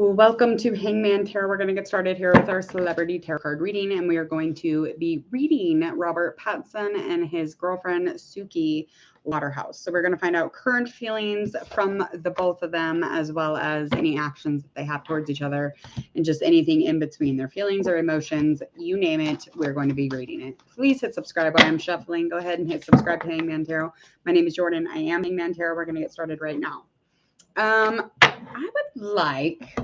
Welcome to Hangman Tarot. We're going to get started here with our celebrity tarot card reading, and we are going to be reading Robert Pattinson and his girlfriend Suki Waterhouse. So we're going to find out current feelings from the both of them, as well as any actions that they have towards each other, and just anything in between their feelings or emotions, you name it, we're going to be reading it. Please hit subscribe while I'm shuffling. Go ahead and hit subscribe to Hangman Tarot. My name is Jordan. I am Hangman Tarot. We're going to get started right now. I would like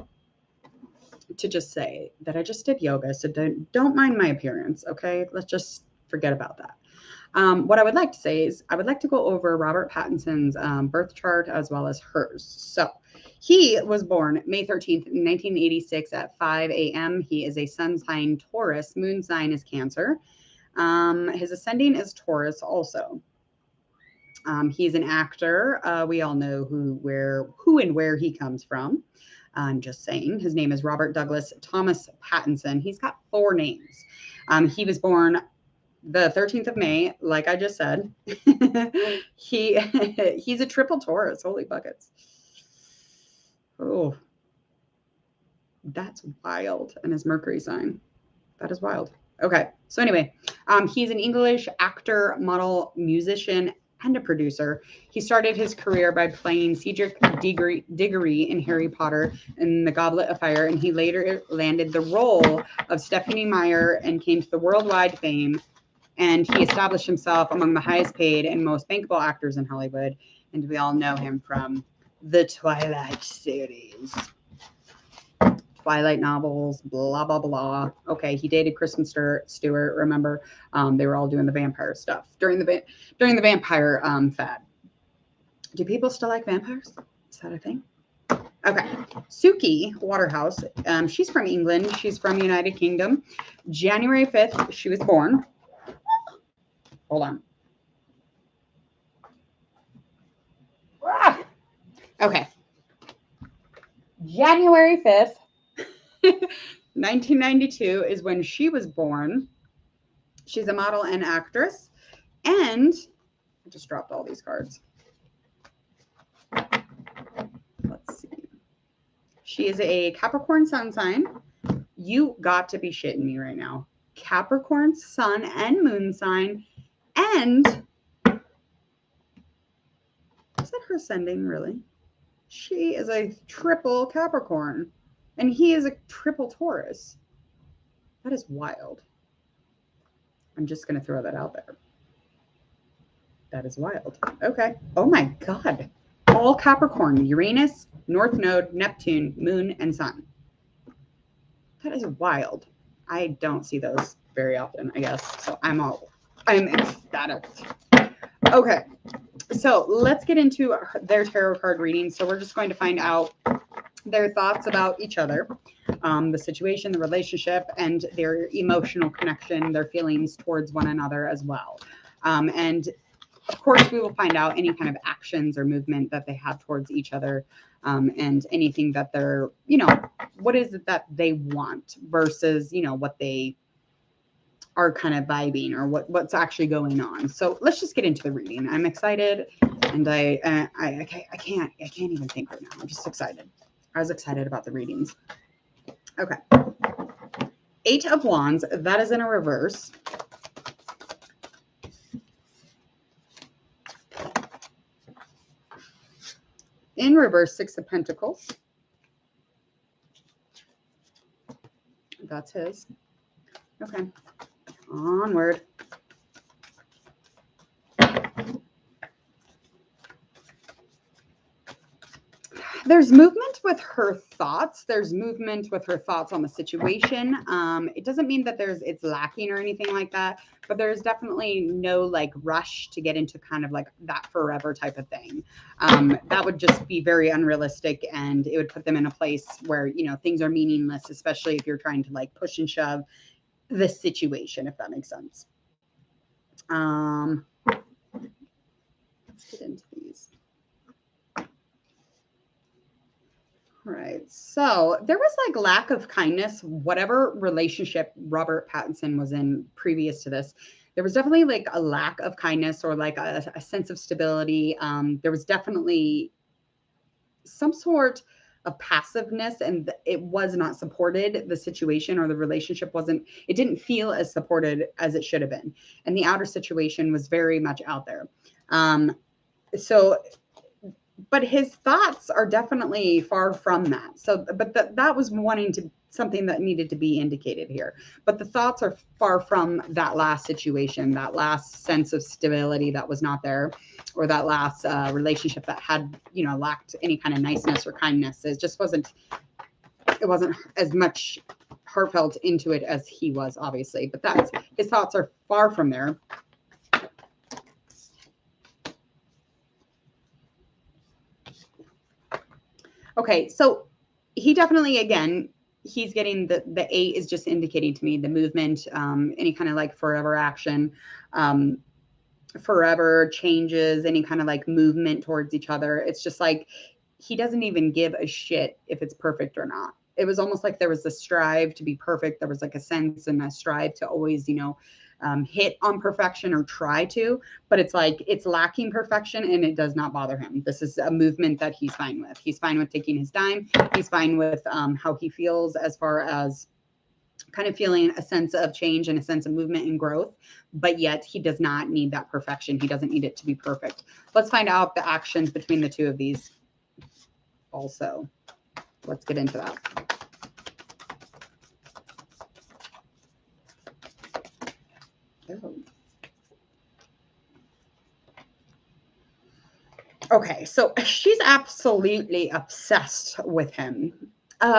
to just say that I just did yoga, so don't mind my appearance, okay? Let's just forget about that. What I would like to say is I would like to go over Robert Pattinson's birth chart as well as hers. So he was born May 13th, 1986 at 5 a.m. He is a sun sign Taurus. Moon sign is Cancer. His ascending is Taurus also. He's an actor. We all know who and where he comes from. I'm just saying. His name is Robert Douglas Thomas Pattinson. He's got 4 names. He was born the 13th of May, like I just said. He's a triple Taurus. Holy buckets. Oh, that's wild. And his Mercury sign. That is wild. Okay. So anyway, he's an English actor, model, musician, and a producer. He started his career by playing Cedric Diggory in Harry Potter and the Goblet of Fire, and he later landed the role of Stephanie Meyer and came to the worldwide fame. And he established himself among the highest paid and most bankable actors in Hollywood. And we all know him from the Twilight series. Twilight novels, blah, blah, blah. Okay, he dated Kristen Stewart, remember? They were all doing the vampire stuff during the vampire fad. Do people still like vampires? Is that a thing? Okay, Suki Waterhouse, she's from England. She's from United Kingdom. January 5th, she was born. Hold on. Okay. January 5th. 1992 is when she was born. She's a model and actress. And I just dropped all these cards. Let's see. She is a Capricorn sun sign. You got to be shitting me right now. Capricorn sun and moon sign. And is that her ascending, really? She is a triple Capricorn. And he is a triple Taurus. That is wild. I'm just going to throw that out there. That is wild. Okay. Oh my God. All Capricorn, Uranus, North Node, Neptune, Moon, and Sun. That is wild. I don't see those very often, I guess. So I'm ecstatic. Okay. So let's get into their tarot card reading. So we're just going to find out their thoughts about each other, the situation, the relationship, and their emotional connection, their feelings towards one another as well. And of course, we will find out any kind of actions or movement that they have towards each other, and anything that they're, what is it that they want versus, what they are kind of vibing or what's actually going on. So let's just get into the reading. I'm excited, and I can't even think right now. I'm just excited. I was excited about the readings. Okay. 8 of Wands. That is in a reverse. In reverse, 6 of Pentacles. That's his. Okay. Onward. There's movement with her thoughts. There's movement with her thoughts on the situation. It doesn't mean that it's lacking or anything like that, but there's definitely no rush to get into kind of that forever type of thing. That would just be very unrealistic, and it would put them in a place where, things are meaningless, especially if you're trying to push and shove the situation, if that makes sense. Let's get into these. All right. So there was lack of kindness, whatever relationship Robert Pattinson was in previous to this. There was definitely a lack of kindness or a sense of stability. There was definitely some sort a passiveness, and it was not supported. The situation or the relationship it didn't feel as supported as it should have been. And the outer situation was very much out there. So, but his thoughts are definitely far from that. So, but that was something that needed to be indicated here. But the thoughts are far from that last situation, that last sense of stability that was not there, or that last relationship that had, lacked any kind of niceness or kindness. It wasn't as much heartfelt into it as he was, obviously. But his thoughts are far from there. Okay, so he definitely, again, he's getting the 8 is just indicating to me the movement, any kind of like forever action, forever changes, any kind of like movement towards each other. It's just like he doesn't even give a shit if it's perfect or not. It was almost like there was a strive to be perfect. There was like a sense and a strive to always, hit on perfection or try to, but it's like it's lacking perfection and it does not bother him. This is a movement that he's fine with. He's fine with taking his time. He's fine with how he feels as far as kind of feeling a sense of change and a sense of movement and growth, but yet he does not need that perfection. He doesn't need it to be perfect. Let's find out the actions between the two of these also. Let's get into that. Oh. Okay, so she's absolutely obsessed with him.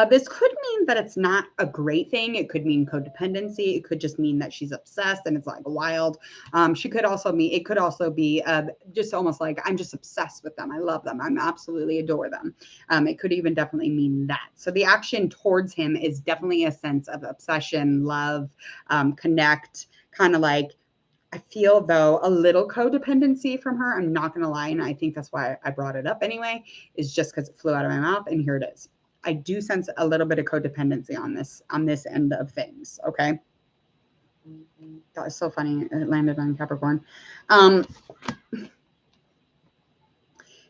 This could mean that it's not a great thing. It could mean codependency. It could just mean that she's obsessed and it's like wild. It could also be just almost like I'm just obsessed with them. I love them. I absolutely adore them. It could even definitely mean that. So the action towards him is definitely a sense of obsession, love, connect, kind of like, I feel, though, a little codependency from her. I'm not going to lie. And I think that's why I brought it up anyway, is just because it flew out of my mouth. And here it is. I do sense a little bit of codependency on this end of things. Okay. That was so funny. It landed on Capricorn.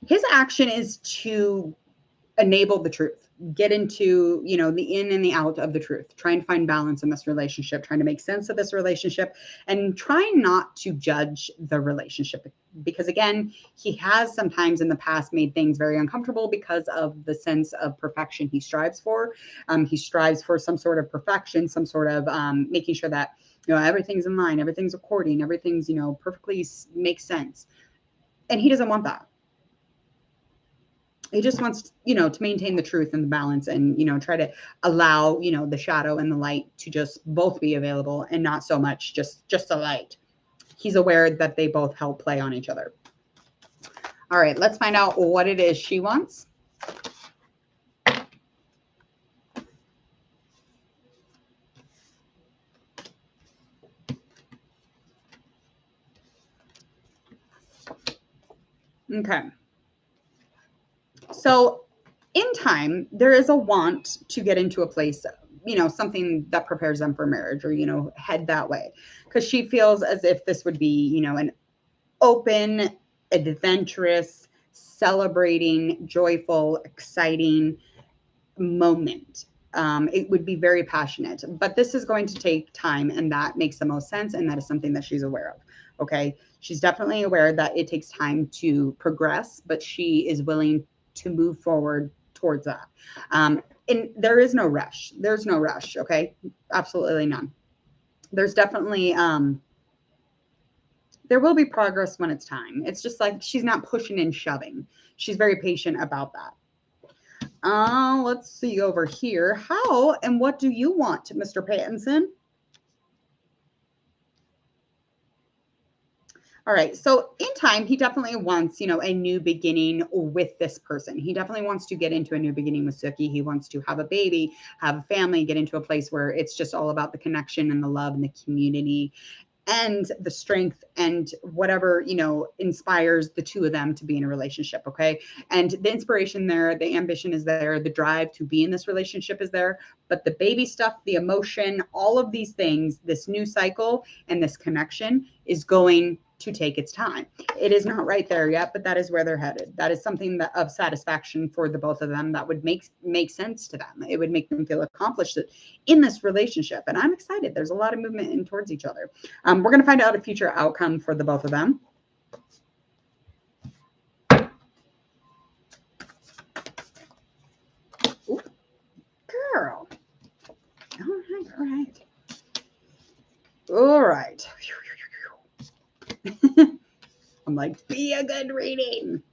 His action is to enable the truth, get into, the in and the out of the truth, trying to find balance in this relationship, trying to make sense of this relationship, and trying not to judge the relationship. Because again, he has sometimes in the past made things very uncomfortable because of the sense of perfection he strives for. He strives for some sort of perfection, some sort of making sure that, everything's in line, everything's according, everything's, perfectly makes sense. And he doesn't want that. He just wants, to maintain the truth and the balance and, try to allow, the shadow and the light to just both be available and not so much just the light. He's aware that they both help play on each other. All right, let's find out what it is she wants. Okay. So in time, there is a want to get into a place, something that prepares them for marriage or, head that way. Because she feels as if this would be, an open, adventurous, celebrating, joyful, exciting moment. It would be very passionate, but this is going to take time, and that makes the most sense. And that is something that she's aware of. Okay. She's definitely aware that it takes time to progress, but she is willing to move forward towards that. And there is no rush. There's no rush. Okay. Absolutely none. There's definitely, there will be progress when it's time. It's just like, she's not pushing and shoving. She's very patient about that. Let's see over here. How and what do you want, Mr. Pattinson? All right. So in time, he definitely wants, a new beginning with this person. He definitely wants to get into a new beginning with Suki. He wants to have a baby, have a family, get into a place where it's just all about the connection and the love and the community and the strength and whatever, inspires the two of them to be in a relationship. Okay. And the inspiration there, the ambition is there, the drive to be in this relationship is there, but the baby stuff, the emotion, all of these things, this new cycle and this connection is going to take its time. It is not right there yet, but that is where they're headed. That is something that of satisfaction for the both of them that would make sense to them. It would make them feel accomplished in this relationship. And I'm excited. There's a lot of movement in towards each other. We're going to find out a future outcome for the both of them. Ooh, girl. All right. All right. I'm like, be a good reading.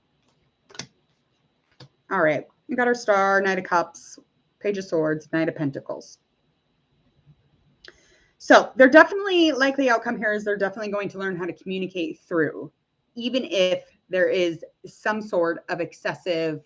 All right. We got our star, Knight of Cups, Page of Swords, Knight of Pentacles. So they're definitely, likely outcome here is they're definitely going to learn how to communicate through, even if there is some sort of excessive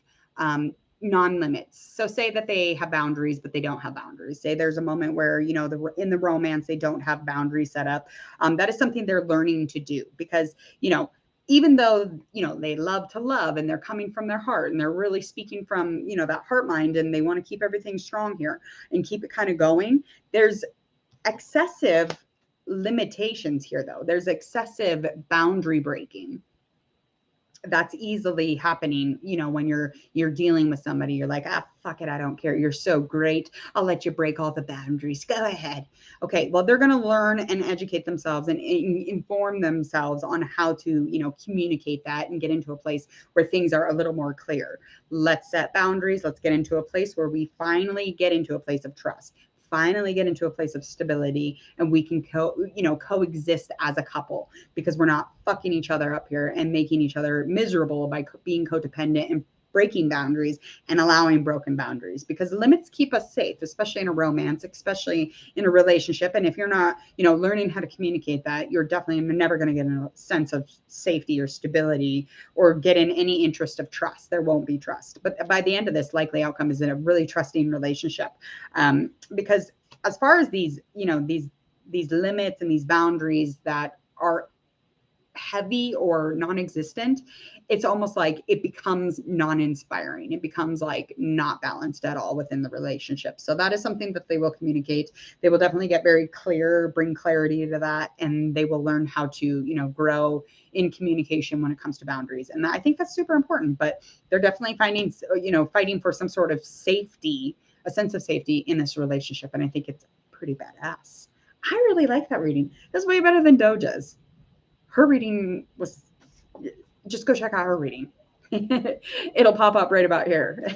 non-limits. So say that they have boundaries, but they don't have boundaries. Say there's a moment where, you know, in the romance, they don't have boundaries set up. That is something they're learning to do because, you know, even though, you know, they love to love and they're coming from their heart and they're really speaking from, you know, that heart mind and they want to keep everything strong here and keep it kind of going. There's excessive limitations here, though. There's excessive boundary breaking. That's easily happening, you know, when you're dealing with somebody. You're like, ah, fuck it, I don't care. You're so great. I'll let you break all the boundaries. Go ahead. Okay, well, they're going to learn and educate themselves and inform themselves on how to, you know, communicate that and get into a place where things are a little more clear. Let's set boundaries. Let's get into a place where we finally get into a place of trust. Finally get into a place of stability and we can coexist as a couple because we're not fucking each other up here and making each other miserable by being codependent and breaking boundaries and allowing broken boundaries, because limits keep us safe, especially in a romance, especially in a relationship. And if you're not, you know, learning how to communicate that, you're definitely never going to get a sense of safety or stability or get in any interest of trust. There won't be trust. But by the end of this, likely outcome is in a really trusting relationship. Because as far as these, you know, these limits and these boundaries that are heavy or non-existent, it's almost like it becomes non-inspiring. It becomes like not balanced at all within the relationship. So that is something that they will communicate. They will definitely get very clear, bring clarity to that, and they will learn how to, you know, grow in communication when it comes to boundaries. And I think that's super important, but they're definitely finding, you know, fighting for some sort of safety, a sense of safety in this relationship. And I think it's pretty badass. I really like that reading. That's way better than Doja's. Her reading was, just go check out her reading. It'll pop up right about here.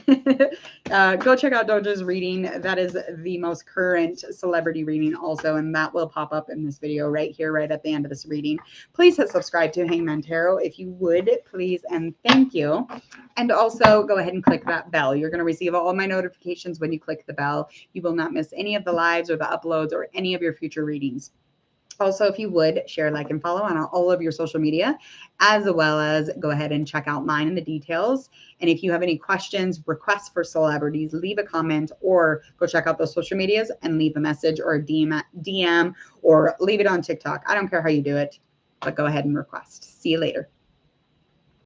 Go check out Doja's reading. That is the most current celebrity reading also, and that will pop up in this video right here, right at the end of this reading. Please hit subscribe to Hangman Tarot if you would, please, and thank you. And also go ahead and click that bell. You're going to receive all my notifications when you click the bell. You will not miss any of the lives or the uploads or any of your future readings. Also, if you would, share, like, and follow on all of your social media, as well as go ahead and check out mine in the details. And if you have any questions, requests for celebrities, leave a comment or go check out those social medias and leave a message or a DM or leave it on TikTok. I don't care how you do it, but go ahead and request. See you later.